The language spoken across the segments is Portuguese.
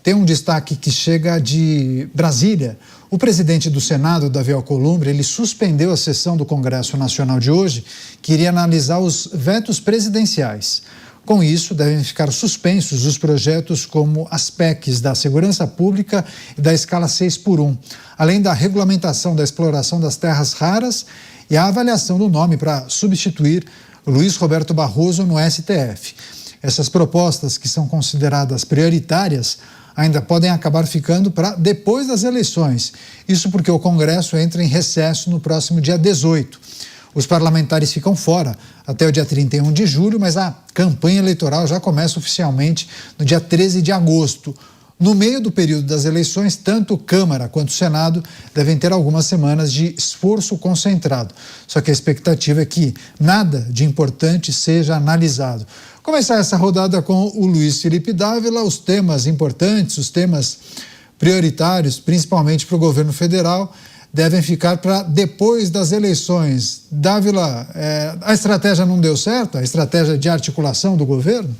tem um destaque que chega de Brasília. O presidente do Senado, Davi Alcolumbre, ele suspendeu a sessão do Congresso Nacional de hoje, que iria analisar os vetos presidenciais. Com isso, devem ficar suspensos os projetos como as PECs da Segurança Pública e da Escala 6x1, além da regulamentação da exploração das terras raras e a avaliação do nome para substituir Luiz Roberto Barroso no STF. Essas propostas, que são consideradas prioritárias, ainda podem acabar ficando para depois das eleições. Isso porque o Congresso entra em recesso no próximo dia 18. Os parlamentares ficam fora até o dia 31 de julho, mas a campanha eleitoral já começa oficialmente no dia 13 de agosto. No meio do período das eleições, tanto Câmara quanto Senado devem ter algumas semanas de esforço concentrado. Só que a expectativa é que nada de importante seja analisado. Começar essa rodada com o Luiz Felipe Dávila, os temas importantes, os temas prioritários, principalmente para o governo federal, devem ficar para depois das eleições. Dávila, a estratégia não deu certo? A estratégia de articulação do governo?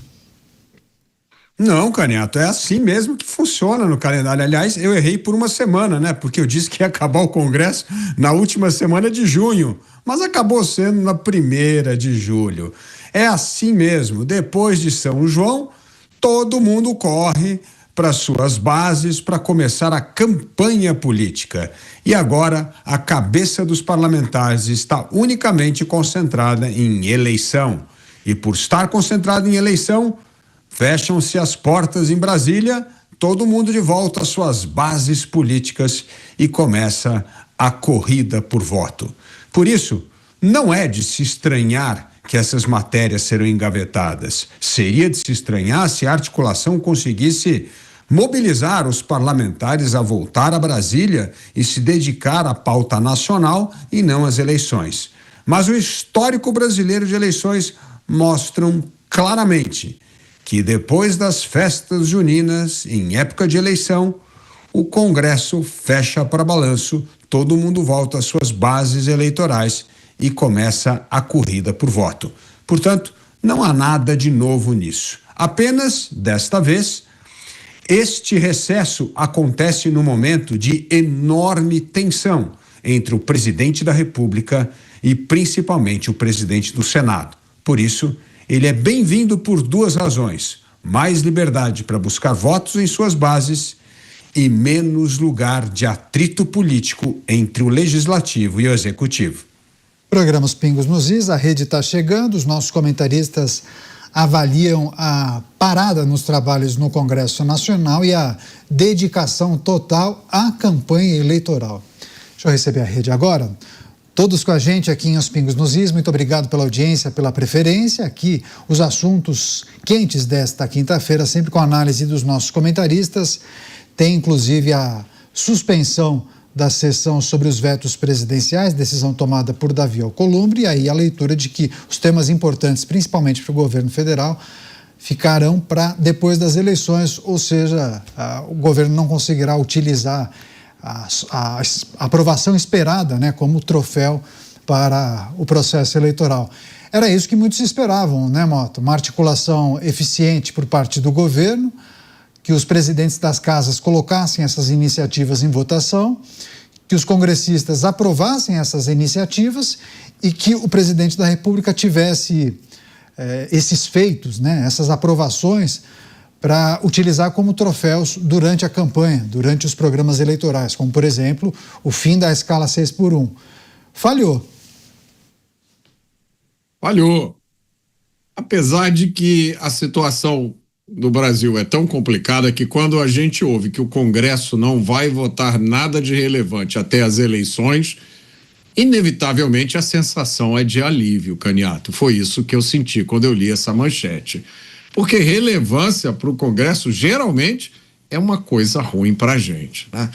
Não, Caniato, é assim mesmo que funciona no calendário. Aliás, eu errei por uma semana, né? Porque eu disse que ia acabar o Congresso na última semana de junho, mas acabou sendo na 1ª de julho. É assim mesmo, depois de São João, todo mundo corre para suas bases para começar a campanha política. E agora a cabeça dos parlamentares está unicamente concentrada em eleição. E por estar concentrada em eleição, fecham-se as portas em Brasília, todo mundo de volta às suas bases políticas e começa a corrida por voto. Por isso, não é de se estranhar que essas matérias serão engavetadas. Seria de se estranhar se a articulação conseguisse mobilizar os parlamentares a voltar a Brasília e se dedicar à pauta nacional e não às eleições. Mas o histórico brasileiro de eleições mostram claramente que depois das festas juninas, em época de eleição, o Congresso fecha para balanço, todo mundo volta às suas bases eleitorais e começa a corrida por voto. Portanto, não há nada de novo nisso. Apenas, desta vez, este recesso acontece no momento de enorme tensão entre o presidente da República e principalmente o presidente do Senado. Por isso, ele é bem-vindo por duas razões: mais liberdade para buscar votos em suas bases e menos lugar de atrito político entre o Legislativo e o Executivo. Programas Pingos nos Is, a rede está chegando, os nossos comentaristas avaliam a parada nos trabalhos no Congresso Nacional e a dedicação total à campanha eleitoral. Deixa eu receber a rede agora. Todos com a gente aqui em Os Pingos nos Is, muito obrigado pela audiência, pela preferência. Aqui os assuntos quentes desta quinta-feira, sempre com a análise dos nossos comentaristas. Tem inclusive a suspensão da sessão sobre os vetos presidenciais, decisão tomada por Davi Alcolumbre, e aí a leitura de que os temas importantes, principalmente para o governo federal, ficarão para depois das eleições, ou seja, o governo não conseguirá utilizar a aprovação esperada, né, como troféu para o processo eleitoral. Era isso que muitos esperavam, né, Mota? Uma articulação eficiente por parte do governo, que os presidentes das casas colocassem essas iniciativas em votação, que os congressistas aprovassem essas iniciativas e que o presidente da República tivesse esses feitos, né, essas aprovações, para utilizar como troféus durante a campanha, durante os programas eleitorais, como, por exemplo, o fim da escala 6x1. Falhou. Falhou. Apesar de que a situação do Brasil é tão complicada que quando a gente ouve que o Congresso não vai votar nada de relevante até as eleições, inevitavelmente a sensação é de alívio, Caniato. Foi isso que eu senti quando eu li essa manchete. Porque relevância para o Congresso geralmente é uma coisa ruim para a gente, né?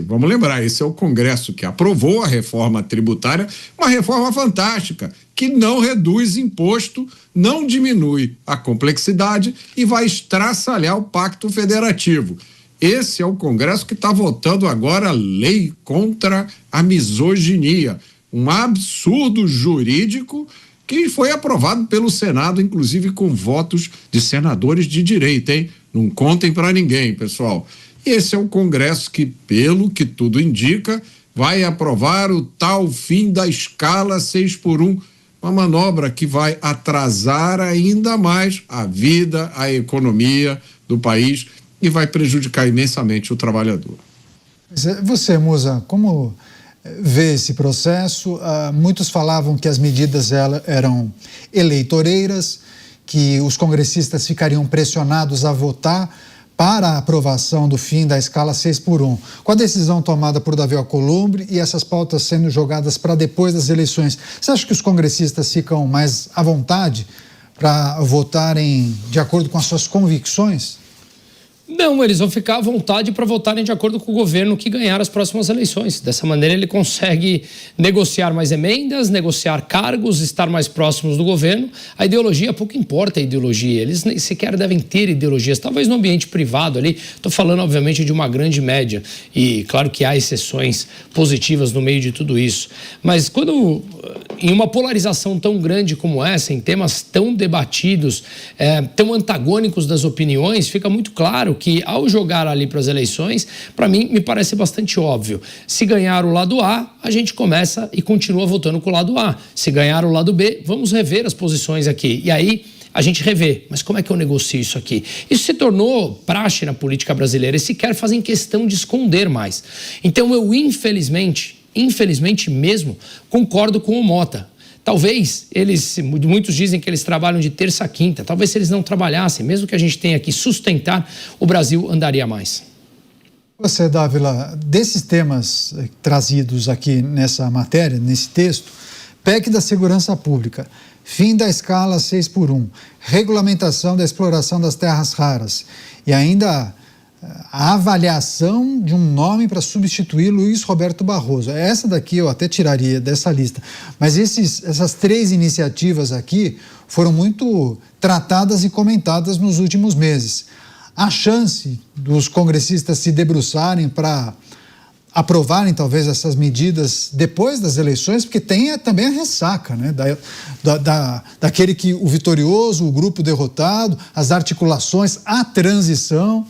Vamos lembrar, esse é o Congresso que aprovou a reforma tributária, uma reforma fantástica, que não reduz imposto, não diminui a complexidade e vai estraçalhar o Pacto Federativo. Esse é o Congresso que está votando agora a lei contra a misoginia, um absurdo jurídico que foi aprovado pelo Senado, inclusive com votos de senadores de direita, hein? Não contem para ninguém, pessoal. Esse é o Congresso que, pelo que tudo indica, vai aprovar o tal fim da escala 6x1, uma manobra que vai atrasar ainda mais a vida, a economia do país e vai prejudicar imensamente o trabalhador. Você, Musa, como vê esse processo? Muitos falavam que as medidas eram eleitoreiras, que os congressistas ficariam pressionados a votar para a aprovação do fim da escala 6x1. Com a decisão tomada por Davi Alcolumbre e essas pautas sendo jogadas para depois das eleições, você acha que os congressistas ficam mais à vontade para votarem de acordo com as suas convicções? Não, eles vão ficar à vontade para votarem de acordo com o governo que ganhar as próximas eleições. Dessa maneira ele consegue negociar mais emendas, negociar cargos, estar mais próximos do governo. A ideologia, pouco importa a ideologia, eles nem sequer devem ter ideologias, talvez no ambiente privado ali. Estou falando obviamente de uma grande média e claro que há exceções positivas no meio de tudo isso. Mas quando em uma polarização tão grande como essa, em temas tão debatidos, tão antagônicos das opiniões, fica muito claro que ao jogar ali para as eleições, para mim me parece bastante óbvio. Se ganhar o lado A, a gente começa e continua votando com o lado A. Se ganhar o lado B, vamos rever as posições aqui. E aí a gente revê. Mas como é que eu negocio isso aqui? Isso se tornou praxe na política brasileira e sequer fazem questão de esconder mais. Então eu infelizmente mesmo, concordo com o Mota. Talvez muitos dizem que eles trabalham de terça a quinta, talvez se eles não trabalhassem, mesmo que a gente tenha que sustentar, o Brasil andaria mais. Você, Dávila, desses temas trazidos aqui nessa matéria, nesse texto, PEC da Segurança Pública, fim da escala 6x1, regulamentação da exploração das terras raras e ainda a avaliação de um nome para substituir Luiz Roberto Barroso. Essa daqui eu até tiraria dessa lista. Mas essas três iniciativas aqui foram muito tratadas e comentadas nos últimos meses. A chance dos congressistas se debruçarem para aprovarem talvez essas medidas depois das eleições, porque tem também a ressaca, né? Daquele que o vitorioso, o grupo derrotado, as articulações, a transição.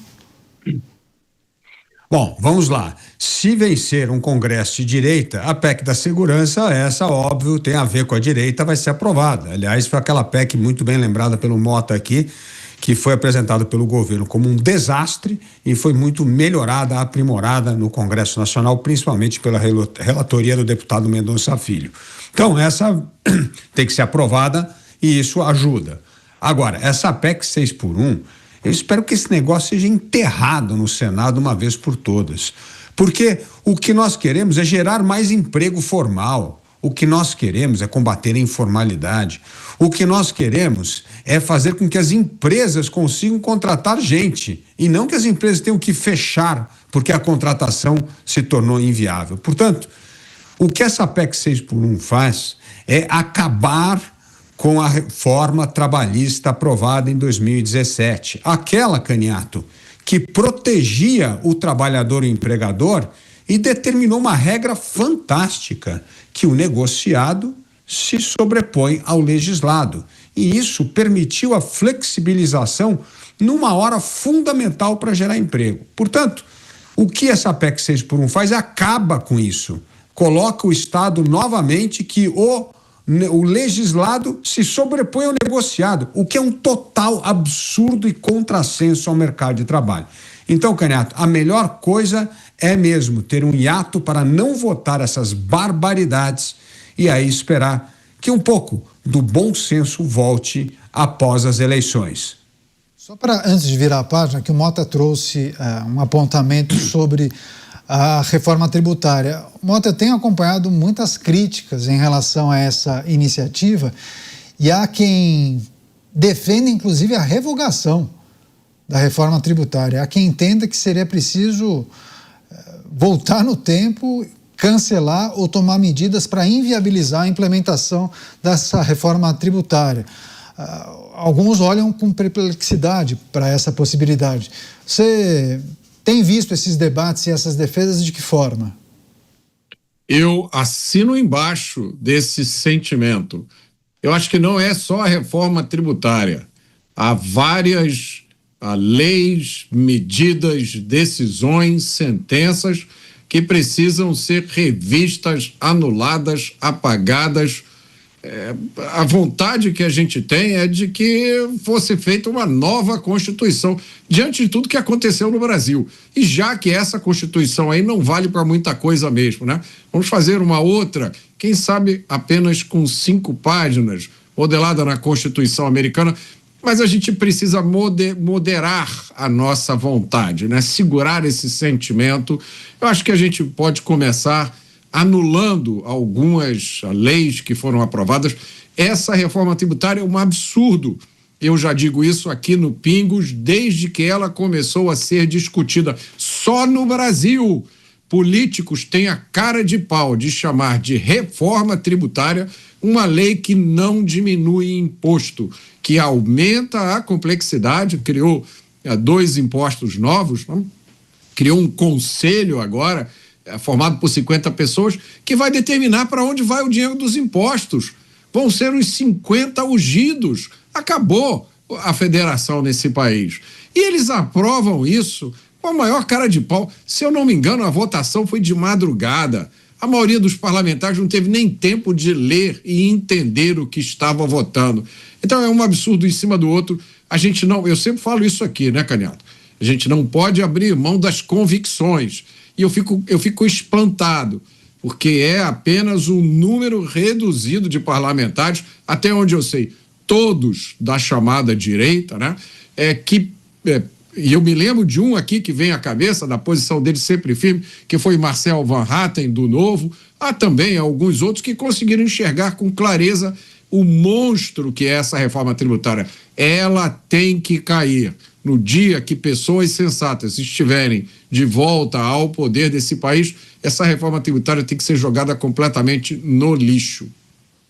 Bom, vamos lá. Se vencer um Congresso de direita, a PEC da segurança, essa, óbvio, tem a ver com a direita, vai ser aprovada. Aliás, foi aquela PEC muito bem lembrada pelo Mota aqui, que foi apresentada pelo governo como um desastre e foi muito melhorada, aprimorada no Congresso Nacional, principalmente pela relatoria do deputado Mendonça Filho. Então, essa tem que ser aprovada e isso ajuda. Agora, essa PEC 6x1, eu espero que esse negócio seja enterrado no Senado uma vez por todas. Porque o que nós queremos é gerar mais emprego formal. O que nós queremos é combater a informalidade. O que nós queremos é fazer com que as empresas consigam contratar gente e não que as empresas tenham que fechar porque a contratação se tornou inviável. Portanto, o que essa PEC 6x1 faz é acabar com a reforma trabalhista aprovada em 2017. Aquela, Caniato, que protegia o trabalhador e o empregador e determinou uma regra fantástica, que o negociado se sobrepõe ao legislado. E isso permitiu a flexibilização numa hora fundamental para gerar emprego. Portanto, o que essa PEC 6x1 faz é acaba com isso. Coloca o Estado novamente que o legislado se sobrepõe ao negociado, o que é um total absurdo e contrassenso ao mercado de trabalho. Então, Caniato, a melhor coisa é mesmo ter um hiato para não votar essas barbaridades e aí esperar que um pouco do bom senso volte após as eleições. Só para, antes de virar a página, que o Mota trouxe um apontamento sobre a reforma tributária. Mota, eu tenho acompanhado muitas críticas em relação a essa iniciativa e há quem defenda, inclusive, a revogação da reforma tributária. Há quem entenda que seria preciso voltar no tempo, cancelar ou tomar medidas para inviabilizar a implementação dessa reforma tributária. Alguns olham com perplexidade para essa possibilidade. Você tem visto esses debates e essas defesas de que forma? Eu assino embaixo desse sentimento. Eu acho que não é só a reforma tributária. Há várias leis, medidas, decisões, sentenças que precisam ser revistas, anuladas, apagadas. A vontade que a gente tem é de que fosse feita uma nova Constituição, diante de tudo que aconteceu no Brasil. E já que essa Constituição aí não vale para muita coisa mesmo, né? Vamos fazer uma outra, quem sabe apenas com 5 páginas, modelada na Constituição americana, mas a gente precisa moderar a nossa vontade, né? Segurar esse sentimento. Eu acho que a gente pode começar anulando algumas leis que foram aprovadas. Essa reforma tributária é um absurdo. Eu já digo isso aqui no Pingos desde que ela começou a ser discutida. Só no Brasil, políticos têm a cara de pau de chamar de reforma tributária uma lei que não diminui imposto, que aumenta a complexidade, criou 2 impostos novos, não? Criou um conselho agora, formado por 50 pessoas, que vai determinar para onde vai o dinheiro dos impostos. Vão ser os 50 ungidos. Acabou a federação nesse país. E eles aprovam isso com a maior cara de pau. Se eu não me engano, a votação foi de madrugada. A maioria dos parlamentares não teve nem tempo de ler e entender o que estava votando. Então é um absurdo em cima do outro. A gente não, eu sempre falo isso aqui, né, Canhato? A gente não pode abrir mão das convicções. E eu fico espantado, porque é apenas um número reduzido de parlamentares, até onde eu sei, todos da chamada direita, né? E eu me lembro de um aqui que vem à cabeça, da posição dele sempre firme, que foi Marcel Van Hatten, do Novo. Há também alguns outros que conseguiram enxergar com clareza o monstro que é essa reforma tributária. Ela tem que cair. No dia que pessoas sensatas estiverem de volta ao poder desse país, essa reforma tributária tem que ser jogada completamente no lixo.